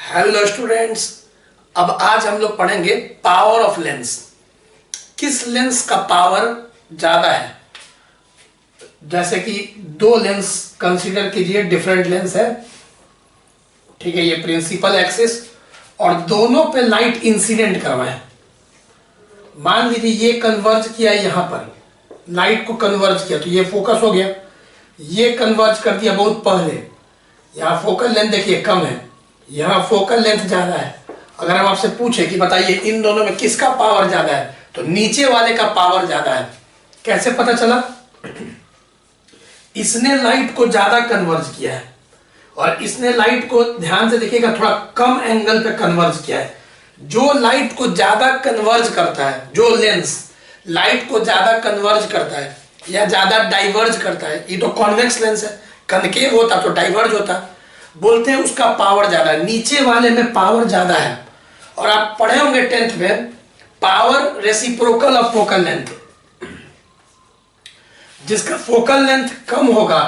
Hello students. अब आज हम लोग पढ़ेंगे पावर ऑफ लेंस। किस लेंस का पावर ज्यादा है। जैसे कि दो लेंस कंसीडर कीजिए, डिफरेंट लेंस है, ठीक है। ये प्रिंसिपल एक्सिस और दोनों पे लाइट इंसिडेंट करवाए। मान लीजिए ये कन्वर्ज किया, यहां पर लाइट को कन्वर्ज किया तो ये फोकस हो गया। ये कन्वर्ज कर दिया बहुत पहले, यहां फोकल लेंथ देखिए कम है, यहां फोकल लेंथ ज्यादा है। अगर हम आपसे पूछे कि बताइए इन दोनों में किसका पावर ज्यादा है, तो नीचे वाले का पावर ज्यादा है। कैसे पता चला? इसने लाइट को ज्यादा कन्वर्ज किया है और इसने लाइट को, ध्यान से देखिएगा, थोड़ा कम एंगल पे कन्वर्ज किया है। जो लाइट को ज्यादा कन्वर्ज करता है, जो लेंस लाइट को ज्यादा कन्वर्ज करता है या ज्यादा डाइवर्ज करता है, ये तो कॉन्वेक्स लेंस है, कनकेव होता तो डाइवर्ज होता, बोलते हैं उसका पावर ज्यादा है। नीचे वाले में पावर ज्यादा है। और आप पढ़े होंगे 10th में, power reciprocal of focal length. जिसका फोकल लेंथ कम होगा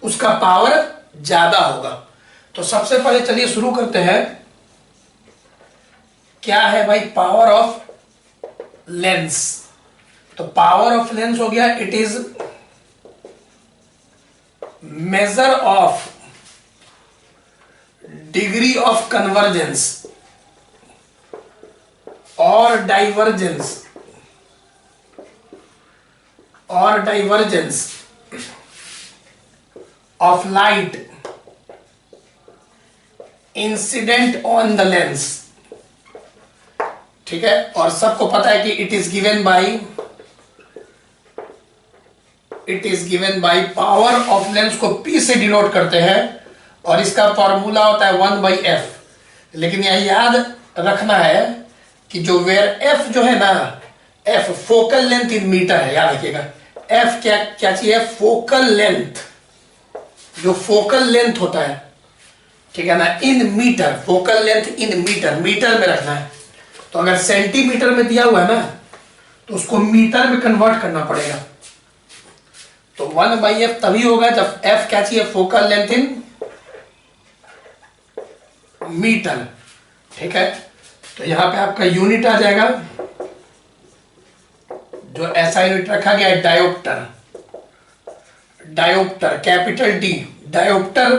उसका पावर ज्यादा होगा। तो सबसे पहले चलिए शुरू करते हैं। क्या है भाई पावर ऑफ लेंस? तो पावर ऑफ लेंस हो गया, it is measure of degree of convergence और divergence of light incident on the lens, ठीक है। और सबको पता है कि it is given by power of lens को P से डिनोट करते हैं और इसका फॉर्मूला होता है 1/f। लेकिन यह याद रखना है कि जो वेयर f जो है ना, f focal length in metre है, याद रखिएगा। f क्या चीज है? Focal length. जो फोकल लेंथ होता है, ठीक है ना, in metre, focal length in metre, metre में रखना है। तो अगर सेंटीमीटर में दिया हुआ है ना, तो उसको मीटर में कन्वर्ट करना पड़ेगा। तो 1/f तभी होगा जब f क्या चाहिए? फोकल लेंथ इन मीटर, ठीक है। तो यहां पे आपका यूनिट आ जाएगा, जो ऐसा यूनिट रखा गया है, dioptre. Dioptre capital D, dioptre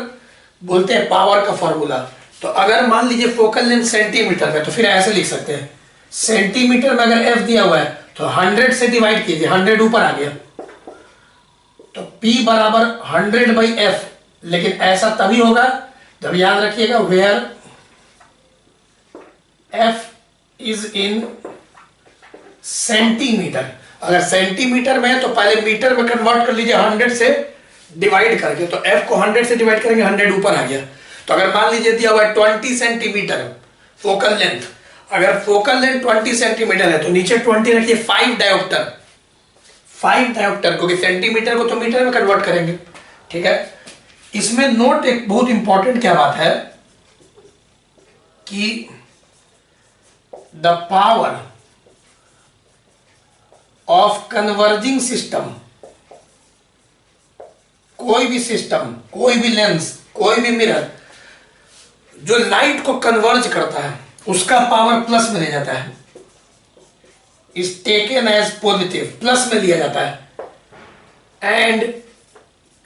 बोलते हैं पावर का फॉर्मूला। तो अगर मान लीजिए फोकल लेंथ सेंटीमीटर में, तो फिर ऐसे लिख सकते हैं, सेंटीमीटर में अगर f दिया हुआ है तो 100 से डिवाइड कीजिए, 100 ऊपर आ गया, तो P बराबर 100/f। लेकिन ऐसा तभी होगा जब, याद रखिएगा, where f is in centimetre. अगर सेंटीमीटर में है तो पहले मीटर में कन्वर्ट कर लीजिए 100 से डिवाइड करके, तो f को 100 से डिवाइड करेंगे, 100 ऊपर आ गया। तो अगर मान लीजिए दिया हुआ है 20 सेंटीमीटर फोकल लेंथ, अगर फोकल लेंथ 20 सेंटीमीटर है तो नीचे 20 रखिए, 5 डायोप्टर, 5 डायोप्टर, क्योंकि सेंटीमीटर को तो मीटर में कन्वर्ट करेंगे, ठीक है। इसमें नोट एक बहुत इंपॉर्टेंट क्या बात है कि the power of converging system, कोई भी सिस्टम, कोई भी लेंस, कोई भी मिरर जो लाइट को कन्वर्ज करता है उसका पावर प्लस में लिया जाता है, is taken as positive, plus में लिया जाता है। And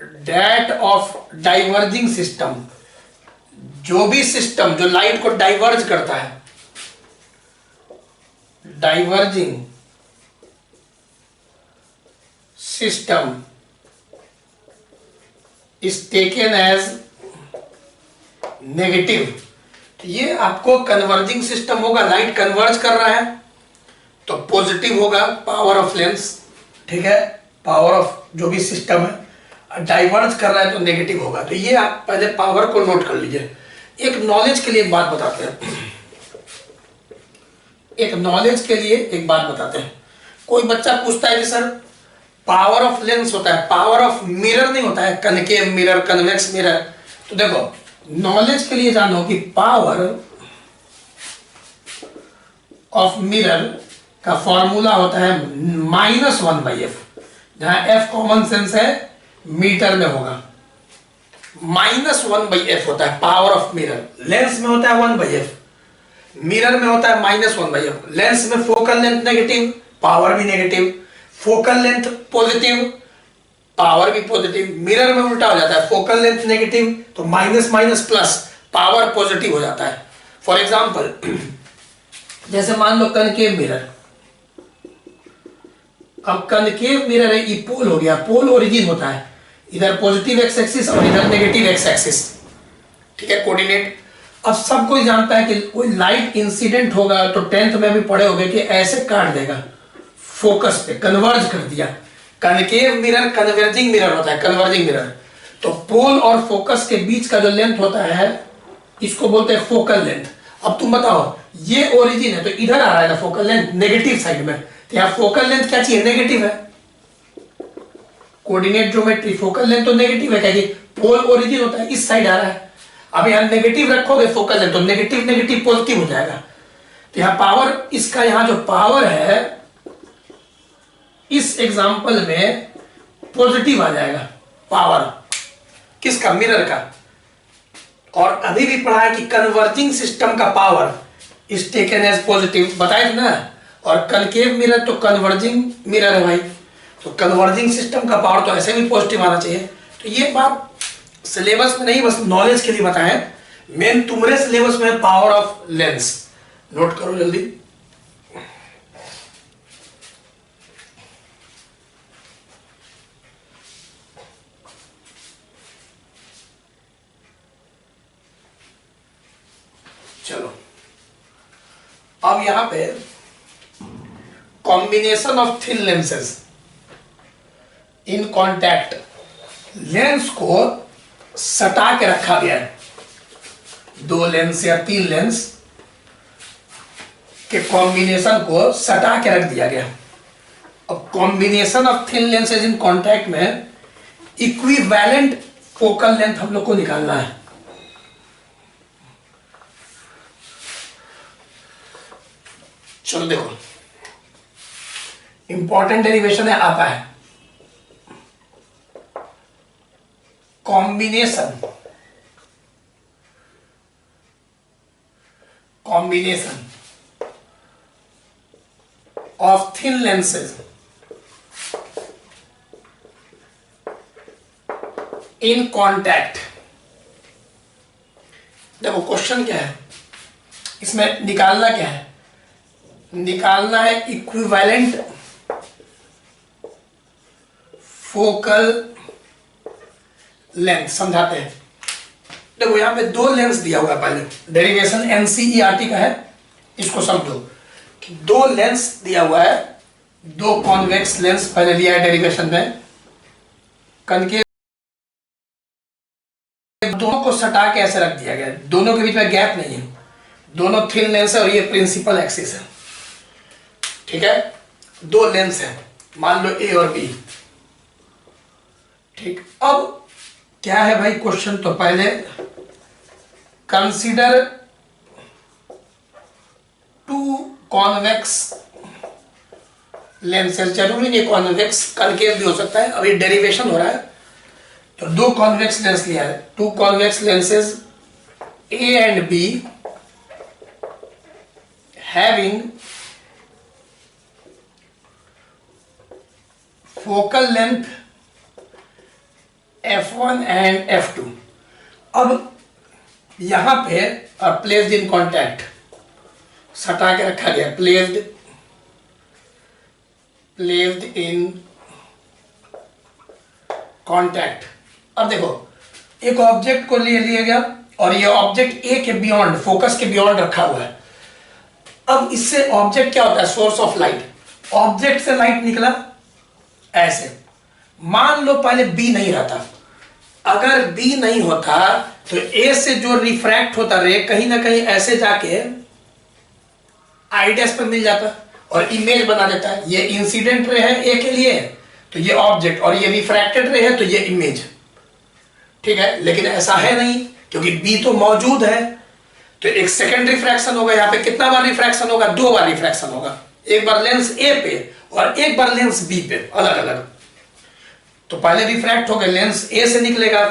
that of diverging system, जो भी सिस्टम जो लाइट को डाइवर्ज करता है, diverging system is taken as negative. तो ये आपको कन्वर्जिंग सिस्टम होगा, लाइट कन्वर्ज कर रहा है तो पॉजिटिव होगा पावर ऑफ लेंस, ठीक है। पावर ऑफ जो भी सिस्टम है, डाइवर्ज कर रहा है तो नेगेटिव होगा। तो ये आप पहले पावर को नोट कर लीजिए। एक नॉलेज के लिए एक बात बताते हैं, एक नॉलेज के लिए एक बात बताते हैं। कोई बच्चा पूछता है कि सर पावर ऑफ लेंस होता है, पावर ऑफ मिरर नहीं होता है, कनकेव मिरर, कन्वेक्स मिरर। तो देखो, नॉलेज के लिए जानो कि पावर ऑफ मिरर का फॉर्मूला होता है -1/f, जहां f कॉमन सेंस है, मीटर में होगा। -1/f होता है पावर ऑफ मिरर। लेंस में होता है 1/f, मिरर में होता है -1/f। लेंस में फोकल लेंथ नेगेटिव, पावर भी negative, focal length positive, power भी पॉजिटिव। मिरर में उल्टा हो जाता है, फोकल लेंथ नेगेटिव तो minus minus plus, power positive हो जाता है। फॉर एग्जाम्पल जैसे मान लो कनकेव मिरर, अब कनकेव मिरर है, ये पोल हो गया, पोल ओरिजिन होता है, इधर पॉजिटिव एक्स एक्सिस और इधर नेगेटिव एक्स एक्सिस, ठीक है, कोऑर्डिनेट। अब सब कोई जानता है कि कोई लाइट इंसिडेंट होगा तो 10th में भी पढ़े होंगे कि ऐसे काट देगा, फोकस पे कन्वर्ज कर दिया। कनकेव मिरर कन्वर्जिंग मिरर होता है, कन्वर्जिंग मिरर। तो पोल और फोकस के बीच का जो लेंथ होता है इसको बोलते हैं फोकल लेंथ। अब तुम बताओ, ये ओरिजिन है तो इधर आ रहा है ना फोकल लेंथ, नेगेटिव साइड में, तो यहाँ फोकल लेंथ क्या चाहिए, नेगेटिव है। कोऑर्डिनेट ज्योमेट्री, फोकल लेंथ तो नेगेटिव है, क्या पोल ओरिजिन होता है, इस साइड आ रहा है। अब यहाँ नेगेटिव रखोगे फोकल लेंथ तो नेगेटिव नेगेटिव पॉजिटिव हो जाएगा। तो यहाँ पावर, इसका यहाँ जो पावर है इस एग्जांपल में पॉजिटिव आ जाएगा, पावर किसका, मिरर का। और अभी भी पढ़ा है कि कन्वर्जिंग सिस्टम का power is taken as positive, बताए ना। और कनकेव मिरर तो कन्वर्जिंग मिरर है भाई, तो कन्वर्जिंग सिस्टम का पावर तो ऐसे भी पॉजिटिव आना चाहिए। तो ये बात सिलेबस में नहीं, बस नॉलेज के लिए बताएं। मेन तुम्हारे सिलेबस में पावर ऑफ लेंस, नोट करो जल्दी। चलो अब यहां पे combination of thin lenses in contact, lens को सटा के रखा गया है, 2 लेंस या 3 लेंस के कॉम्बिनेशन को सटा के रख दिया गया। अब combination of thin lenses in contact में इक्विवेलेंट फोकल लेंथ हम लोग को निकालना है। चलो देखो, इंपॉर्टेंट डेरिवेशन है, आता है combination of thin lenses in contact. देखो क्वेश्चन क्या है, इसमें निकालना क्या है, निकालना है इक्विवेलेंट फोकल लेंथ। समझाते हैं, देखो यहां पे 2 लेंस दिया हुआ है, पहले डेरिवेशन एनसीईआरटी का है, इसको समझो कि 2 लेंस दिया हुआ है, 2 कॉन्वेक्स लेंस पहले दिया है डेरिवेशन में, कनकेव, दोनों को सटा के ऐसे रख दिया गया, दोनों के बीच में गैप नहीं है, दोनों थिन लेंस है और ये प्रिंसिपल एक्सिस है, ठीक है। 2 लेंस है, मान लो ए और बी, ठीक। अब क्या है भाई क्वेश्चन, तो पहले कंसीडर 2 कॉन्वेक्स लेंसेज, जरूरी नहीं कॉन्वेक्स, कनकेव भी हो सकता है, अभी डेरिवेशन हो रहा है। तो 2 कॉन्वेक्स लेंस लिया है, 2 convex lenses A and be having focal length f1 and f2। अब यहां पे प्लेस्ड इन कॉन्टैक्ट, सटा के रखा गया, प्लेस्ड इन कॉन्टैक्ट। अब देखो एक ऑब्जेक्ट को ले लिया गया और ये ऑब्जेक्ट ए के बियॉन्ड, फोकस के बियॉन्ड रखा हुआ है। अब इससे ऑब्जेक्ट क्या होता है, सोर्स ऑफ लाइट, ऑब्जेक्ट से लाइट निकला ऐसे, मान लो पहले बी नहीं रहता, अगर बी नहीं होता तो ए से जो रिफ्रैक्ट होता रे कहीं ना कहीं ऐसे जाके आई डैश पे मिल जाता और इमेज बना देता है। ये इंसिडेंट रे है ए के लिए तो ये ऑब्जेक्ट, और ये रिफ्रैक्टेड रे है तो ये इमेज, ठीक है। लेकिन ऐसा है नहीं, क्योंकि बी तो मौजूद है, तो एक सेकेंड रिफ्रैक्शन होगा। यहाँ पे कितना बार रिफ्रैक्शन होगा, 2 बार रिफ्रैक्शन होगा, एक बार लेंस ए पे और एक बार लेंस बी पे, अलग अलग। तो पहले रिफ्रैक्ट हो गए, लेंस ए से निकलेगा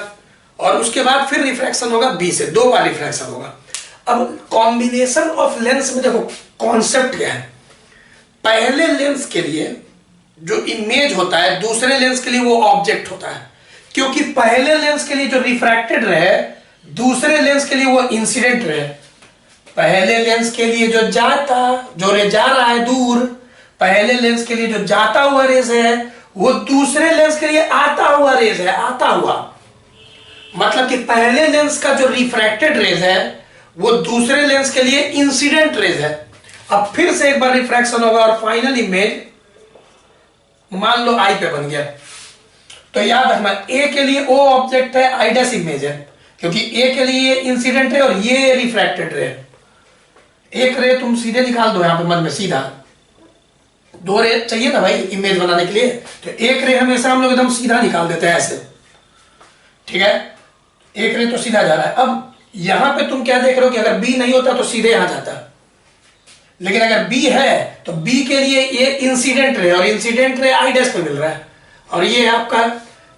और उसके बाद फिर रिफ्रैक्शन होगा बी से, 2 बार रिफ्रैक्शन होगा। अब कॉम्बिनेशन ऑफ लेंस में देखो कॉन्सेप्ट क्या है, पहले लेंस के लिए जो इमेज होता है दूसरे लेंस के लिए वो ऑब्जेक्ट होता है, क्योंकि पहले लेंस के लिए जो रिफ्रैक्टेड रहे दूसरे लेंस के लिए वो इंसिडेंट रहे। पहले लेंस के लिए जो रे जा रहा है दूर, पहले लेंस के लिए जो जाता हुआ रेज है वो दूसरे लेंस के लिए आता हुआ रेज है, आता हुआ। मतलब कि पहले लेंस का जो रिफ्रैक्टेड रेज है वो दूसरे लेंस के लिए इंसिडेंट रेज है। अब फिर से एक बार रिफ्रैक्शन होगा और फाइनल इमेज मान लो आई पे बन गया। तो याद रखना ए के लिए ओ ऑब्जेक्ट है, आई डैश इमेज है, क्योंकि ए के लिए इंसिडेंट है और ये रिफ्रैक्टेड रे। एक रे तुम सीधे निकाल दो यहां पे मन में सीधा, 2 रे चाहिए ना भाई इमेज बनाने के लिए, तो एक रे हमेशा हम लोग एकदम सीधा निकाल देते हैं ऐसे, ठीक है। एक रे तो सीधा जा रहा है। अब यहां पे तुम क्या देख रहे हो कि अगर बी नहीं होता तो सीधे यहां जाता, लेकिन अगर बी है तो बी के लिए ये इंसिडेंट रे और इंसिडेंट रे आई डैश पे मिल रहा है और ये आपका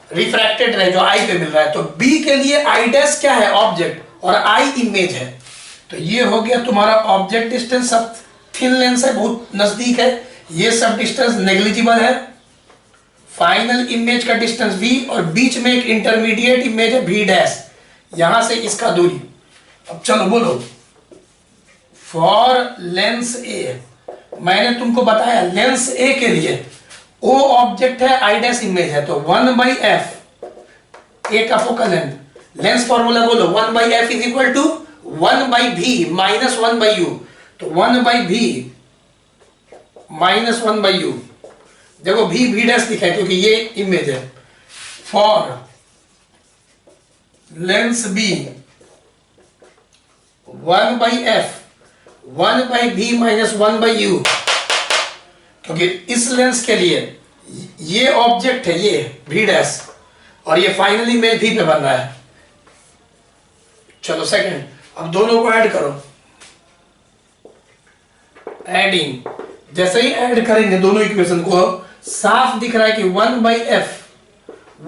रिफ्रैक्टेड रे जो आई पे मिल रहा है। तो बी के लिए आई डैश क्या है, ऑब्जेक्ट, और आई इमेज है। तो ये हो गया तुम्हारा ऑब्जेक्ट डिस्टेंस। सब थिन लेंस है, बहुत नजदीक है, ये सब डिस्टेंस नेग्लिजिबल है। फाइनल इमेज का डिस्टेंस v और बीच में एक इंटरमीडिएट इमेज है v डैश, यहां से इसका दूरी। अब चलो बोलो फॉर लेंस ए, मैंने तुमको बताया लेंस ए के लिए ओ ऑब्जेक्ट है, आई डैश इमेज है, तो 1/f ए का फोकल लेंथ। लेंस फॉर्मूला बोलो 1/f is equal to 1/v minus 1/u। तो 1/v माइनस 1/u, देखो v डैश लिखा है क्योंकि ये इमेज है। For Lenz B 1/f 1/v minus 1/u, क्योंकि इस लेंस के लिए ये ऑब्जेक्ट है, ये v डैश, और ये फाइनली इमेज v पे बन रहा है। चलो सेकंड, अब दोनों को ऐड करो। एडिंग, जैसे ही ऐड करेंगे दोनों इक्वेशन को साफ दिख रहा है कि 1/f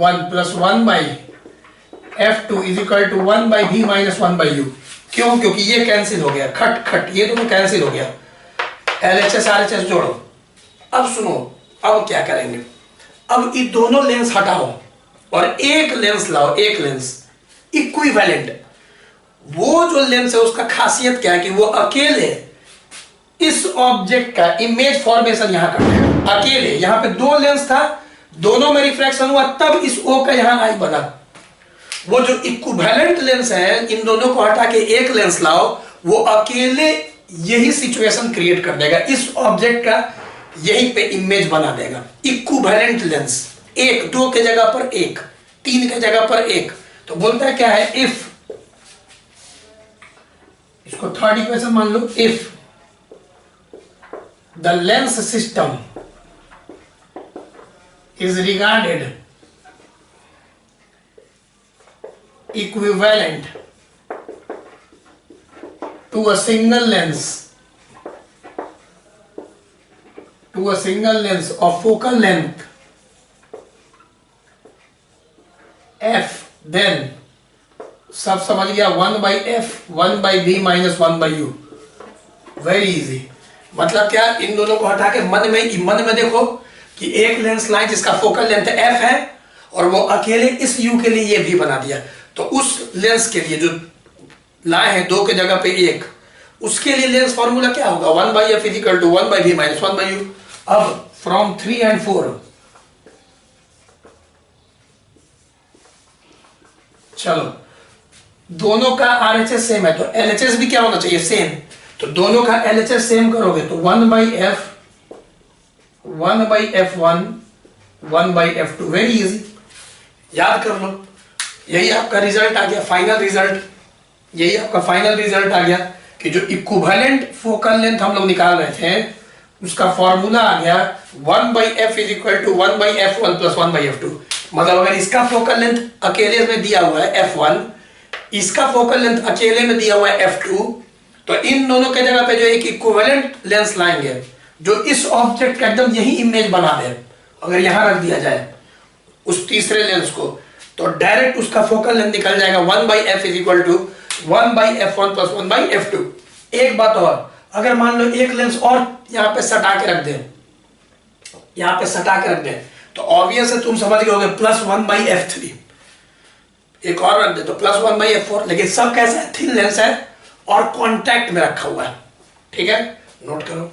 1 plus 1/f2 is equal to 1/v minus 1/u। क्यों? क्योंकि ये कैंसिल हो गया, खट खट ये दोनों कैंसिल हो गया, LHS RHS जोड़ो। अब सुनो, अब क्या करेंगे, अब ये दोनों लेंस हटाओ और एक लेंस लाओ, एक लेंस इक्विवेलेंट। वो जो लेंस है उसका खासियत क्या है कि वो अकेले इस ऑब्जेक्ट का इमेज फॉर्मेशन यहां कर देगा, अकेले। यहां पे 2 लेंस था, दोनों में रिफ्रैक्शन हुआ, तब इस O का यहां आई बना। वो जो इक्विवेलेंट लेंस है, इन दोनों को हटा के एक लेंस लाओ, वो अकेले यही सिचुएशन क्रिएट कर देगा, इस ऑब्जेक्ट का यहीं पे इमेज बना देगा। इक्विवेलेंट लेंस, 1 2 के जगह पर 1, 3 के जगह पर 1। तो बोलता है क्या है, इफ, इसको थर्ड इक्वेशन मान लो, if the lens system is regarded equivalent to a single lens of focal length f, then सब समझ गया, 1/f 1/v minus 1/u। Very easy. मतलब क्या, इन दोनों को हटा के मन में देखो कि एक लेंस लाइन जिसका फोकल लेंथ f है और वो अकेले इस u के लिए ये भी बना दिया। तो उस लेंस के लिए जो लाए हैं 2 के जगह पे 1, उसके लिए लेंस फॉर्मूला क्या होगा, 1/f is equal to 1/v minus 1/u। अब फ्रॉम 3 and 4, चलो दोनों का RHS सेम है तो LHS भी क्या होना चाहिए, सेम। तो दोनों का LHS सेम करोगे तो 1/f 1/f1 1/f2। Very easy, याद कर लो। यही आपका रिजल्ट आ गया, फाइनल रिजल्ट। यही आपका फाइनल रिजल्ट आ गया कि जो इक्विवेलेंट फोकल लेंथ हम लोग निकाल रहे थे उसका फॉर्मूला आ गया 1/f is equal to 1/f1 plus 1/f2। मतलब अगर इसका फोकल लेंथ अकेले में दिया हुआ है f1, इसका फोकल लेंथ अकेले में दिया हुआ है f2, तो इन दोनों के जगह पे जो एक इक्विवेलेंट लेंस लाएंगे जो इस ऑब्जेक्ट का एकदम यही इमेज बना दे, अगर यहां रख दिया जाए उस तीसरे लेंस को, तो डायरेक्ट उसका फोकल लेंथ निकल जाएगा 1/f is equal to 1/f1 plus 1/f2। एक बात और, अगर मान लो एक लेंस और यहाँ पे सटा के रख दे, यहाँ पे सटा के रख दे, तो ऑब्वियस है तुम समझ गए होगे प्लस 1/f3। एक और रख दे तो प्लस 1/f4। लेकिन सब कैसा है, थिन लेंस है और कांटेक्ट में रखा हुआ है। ठीक है, नोट करो।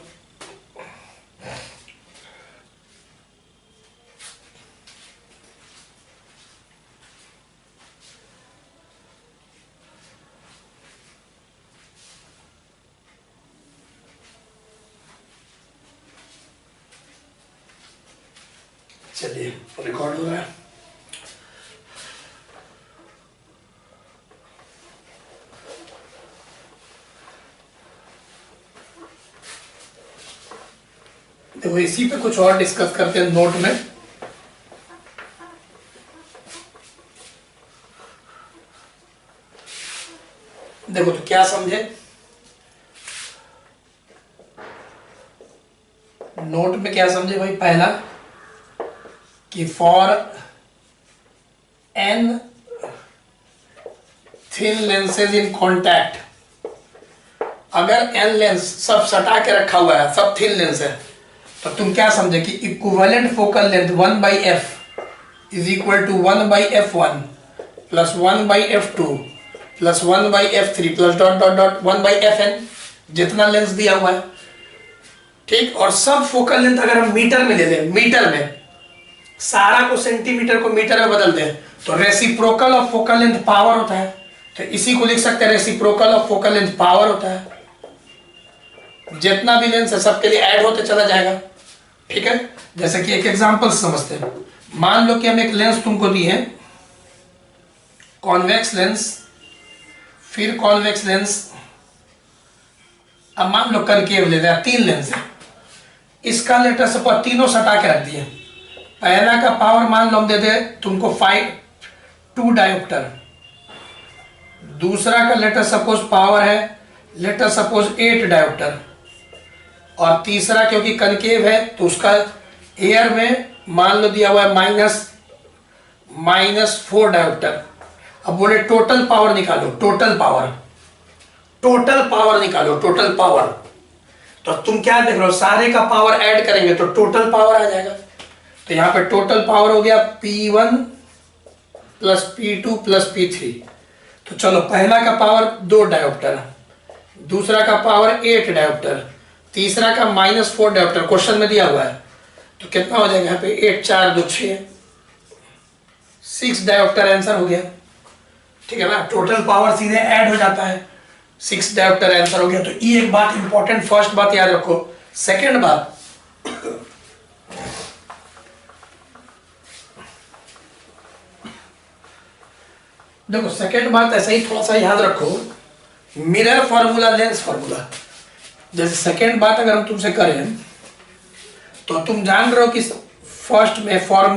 चलिए रिकॉर्ड हो रहा है। देखो इसी पे कुछ और डिस्कस करते हैं नोट में। देखो तो क्या समझे, नोट में क्या समझे भाई, पहला कि for n thin lenses in contact, अगर n लेंस सब सटा के रखा हुआ है, सब थिन लेंस है, तो तुम क्या समझे कि equivalent focal length 1/f is equal to 1/f1 plus 1/f2 plus 1/f3 plus dot dot dot 1/fn, जितना लेंस दिया हुआ है। ठीक, और सब फोकल लेंथ अगर हम मीटर में ले लें, मीटर में सारा को सेंटीमीटर को मीटर में बदल दें, तो reciprocal of focal length power होता है। तो इसी को लिख सकते हैं reciprocal of focal length power होता है। जितना भी लेंस है सबके लिए ऐड होते चला जाएगा। ठीक है, जैसे कि एक एग्जांपल समझते हैं। मान लो कि हम एक लेंस तुमको दी है, कॉन्वेक्स लेंस, फिर कॉन्वेक्स लेंस, अब मान लो कनकेव ले रहे, 3 लेंस है। इसका लेटर सपोज तीनों सटा के रख दिए। पहला का पावर मान लो हम दे दे तुमको 2 डायोप्टर, दूसरा का लेटर सपोज पावर है लेटर सपोज 8 डायोप्टर, और तीसरा क्योंकि कनकेव है तो उसका एयर में मान लो दिया हुआ है -4 डायोप्टर। अब बोले टोटल पावर निकालो, टोटल पावर निकालो, टोटल पावर। तो तुम क्या देख रहे हो, सारे का पावर ऐड करेंगे तो टोटल पावर आ जाएगा। तो यहाँ पे टोटल पावर हो गया P1 plus P2 plus P3। तो चलो पहला का पावर 2 डायोप्टर, दूसरा का पावर 8 डायोप्टर, तीसरा का -4 डायोप्टर क्वेश्चन में दिया हुआ है। तो कितना हो जाएगा यहाँ पे 8 4 2 6 डायोप्टर आंसर हो गया। ठीक है ना, टोटल पावर सीधे ऐड हो जाता है, 6 डायोप्टर आंसर हो गया। तो ये एक बात इंपॉर्टेंट, फर्स्ट बात याद रखो। सेकेंड बात, देखो सेकेंड बात ऐसा ही थोड़ा सा याद रखो, मिरर फार्मूला, लेंस फार्मूला। जैसे सेकेंड बात अगर हम तुमसे करें तो तुम जान रहे हो कि फर्स्ट में फॉर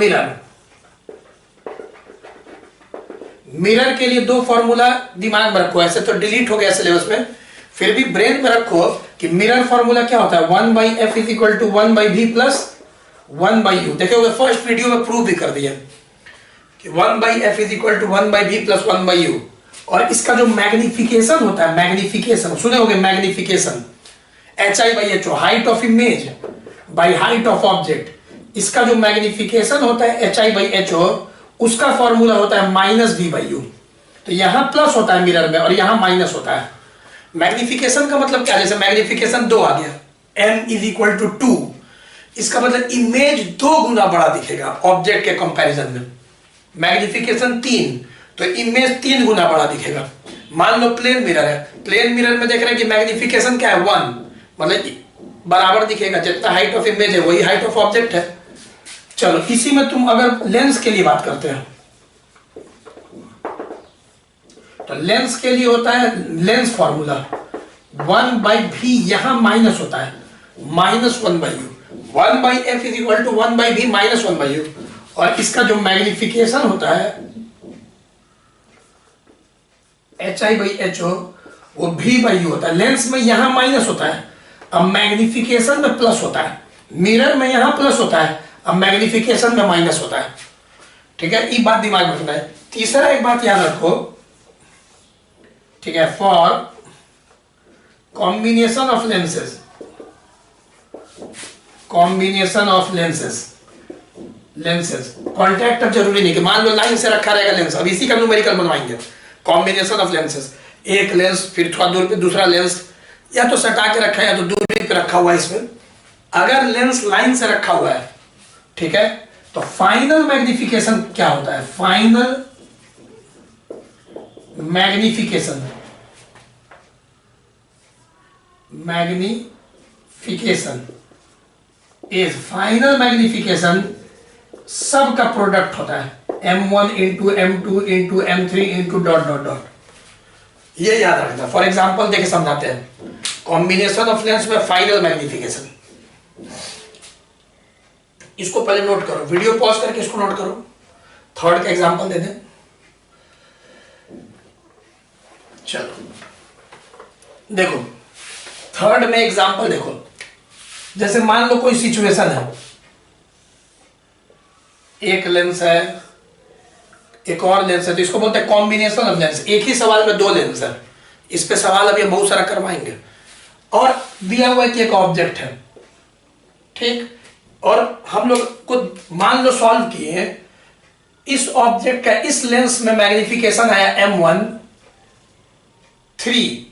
मिरर के लिए 2 फार्मूला दिमाग में रखो। ऐसे तो डिलीट हो गया सिलेबस में, फिर भी ब्रेन में रखो कि मिरर फार्मूला क्या होता है, 1/f is equal to 1/v plus 1/u। देखोगे फर्स्ट वीडियो में प्रूव भी कर दिया कि 1/f is equal to 1/v plus 1/u। और इसका जो मैग्निफिकेशन होता है, मैग्निफिकेशन सुने होगे, magnification HI/HO, height of image by height of object. इसका जो मैग्निफिकेशन होता है HI/HO, उसका फॉर्मूला होता है -v/u। तो यहां प्लस होता है मिरर में और यहां माइनस होता है। मैग्निफिकेशन का मतलब क्या, जैसे मैग्निफिकेशन 2 आ गया, m इज इक्वल टू 2, इसका मतलब इमेज 2 गुना बड़ा दिखेगा ऑब्जेक्ट के कंपैरिजन में। मैग्निफिकेशन 3, तो इमेज 3 गुना बड़ा दिखेगा। मान लो प्लेन मिरर है, प्लेन मिरर में देख रहे हैं कि मैग्निफिकेशन क्या है 1, मतलब बराबर दिखेगा, जितना हाइट ऑफ इमेज है वही हाइट ऑफ ऑब्जेक्ट है। चलो इसी में तुम अगर लेंस के लिए बात करते हैं तो लेंस के लिए होता है लेंस फॉर्मूला 1/v, यहां माइनस होता है -1/u, 1/f is equal to 1/v minus 1/u। और इसका जो मैग्निफिकेशन होता है HI/HO, वो v/u होता है। लेंस में यहां माइनस होता है, अब मैग्निफिकेशन में प्लस होता है। मिरर में यहां प्लस होता है, अब मैग्निफिकेशन में माइनस होता है। ठीक है, ये बात दिमाग में रखना है। तीसरा एक बात याद रखो, ठीक है, for combination of lenses, combination of lenses, lenses contact अब जरूरी नहीं कि मान लो लाइन से रखा रहेगा लेंस, अब इसी का न्यूमेरिकल बनवाएंगे। कॉम्बिनेशन ऑफ लेंसेज, एक लेंस फिर थोड़ा दूर पे दूसरा लेंस, या तो सटा के रखा है या तो दूरी पे रखा हुआ है। इसमें अगर लेंस लाइन से रखा हुआ है, ठीक है, तो फाइनल मैग्निफिकेशन क्या होता है? Final magnification, magnification is, final magnification सब का प्रोडक्ट होता है, m1 into m2 into m3 into dot dot dot. ये याद रखना। फॉर एग्जाम्पल देखे समझाते हैं, कॉम्बिनेशन ऑफ लेंस में फाइनल मैग्निफिकेशन, इसको पहले नोट करो, वीडियो पॉज करके इसको नोट करो। थर्ड का एग्जांपल दे दें, चलो देखो थर्ड में एग्जांपल देखो, जैसे मान लो कोई सिचुएशन है, एक लेंस है, एक और लेंस है, तो इसको बोलते हैं कॉम्बिनेशन ऑफ लेंस। एक ही सवाल में दो लेंस है, इस पे सवाल अभी हम बहुत सारा करवाएंगे। और दिया हुआ कि एक ऑब्जेक्ट है, ठीक, और हम लोग को मान लो सॉल्व किए, इस ऑब्जेक्ट का इस लेंस में मैग्निफिकेशन आया m1 3,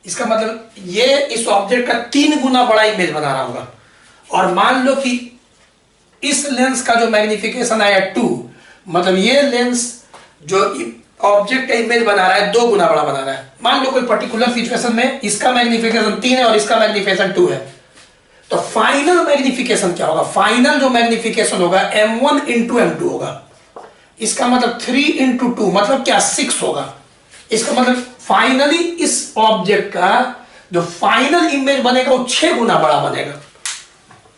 इसका मतलब ये इस ऑब्जेक्ट का 3 गुना बड़ा इमेज बना रहा होगा। और मान लो कि इस लेंस का जो मैग्निफिकेशन आया 2, मतलब ये लेंस जो ऑब्जेक्ट का इमेज बना रहा है 2 गुना बड़ा बना रहा है। मान लो कोई पर्टिकुलर सिचुएशन में इसका मैग्निफिकेशन 3 है और इसका मैग्निफिकेशन 2 है, तो फाइनल मैग्निफिकेशन क्या होगा? फाइनल जो मैग्निफिकेशन होगा m1 इंटू m2 होगा। इसका मतलब 3 इंटू 2 मतलब क्या? 6 होगा। इसका मतलब फाइनली इस ऑब्जेक्ट का जो फाइनल इमेज बनेगा वो 6 गुना बड़ा बनेगा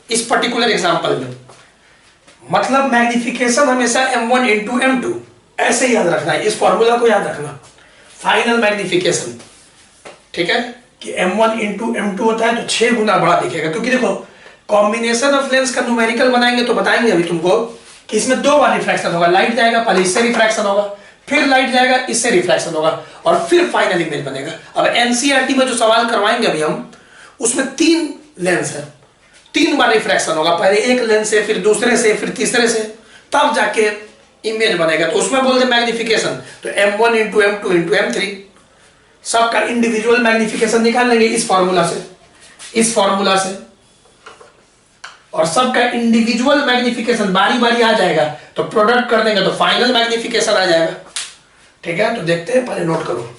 इस पर्टिकुलर एग्जांपल में। मतलब मैग्निफिकेशन हमेशा m1 इंटू m2, ऐसे ही याद रखना है, इस फॉर्मूला को याद रखना। फाइनल मैग्निफिकेशन, ठीक है, कि m1 इंटू m2 होता है तो 6 गुना बड़ा दिखेगा। क्योंकि देखो कॉम्बिनेशन ऑफ लेंस का न्यूमेरिकल बनाएंगे तो बताएंगे अभी तुमको कि इसमें 2 बार रिफ्रैक्शन होगा। लाइट जाएगा, पहले इससे रिफ्रैक्शन होगा, फिर लाइट जाएगा, इससे रिफ्रैक्शन होगा, और फिर फाइनल इमेज बनेगा। अब एनसीईआरटी में जो सवाल करवाएंगे अभी हम, उसमें 3 लेंस है, 3 बार रिफ्रैक्शन होगा, पहले एक लेंस से, फिर दूसरे से, फिर तीसरे से, तब जाके इमेज बनेगा। तो उसमें बोलते मैग्निफिकेशन, तो m1 into m2 into m3, सबका इंडिविजुअल मैग्निफिकेशन निकाल लेंगे इस फॉर्मूला से, इस फॉर्मूला से, और सबका इंडिविजुअल मैग्निफिकेशन बारी बारी आ जाएगा, तो प्रोडक्ट कर देंगे तो फाइनल मैग्निफिकेशन आ जाएगा। ठीक है, तो देखते हैं, पहले नोट करो।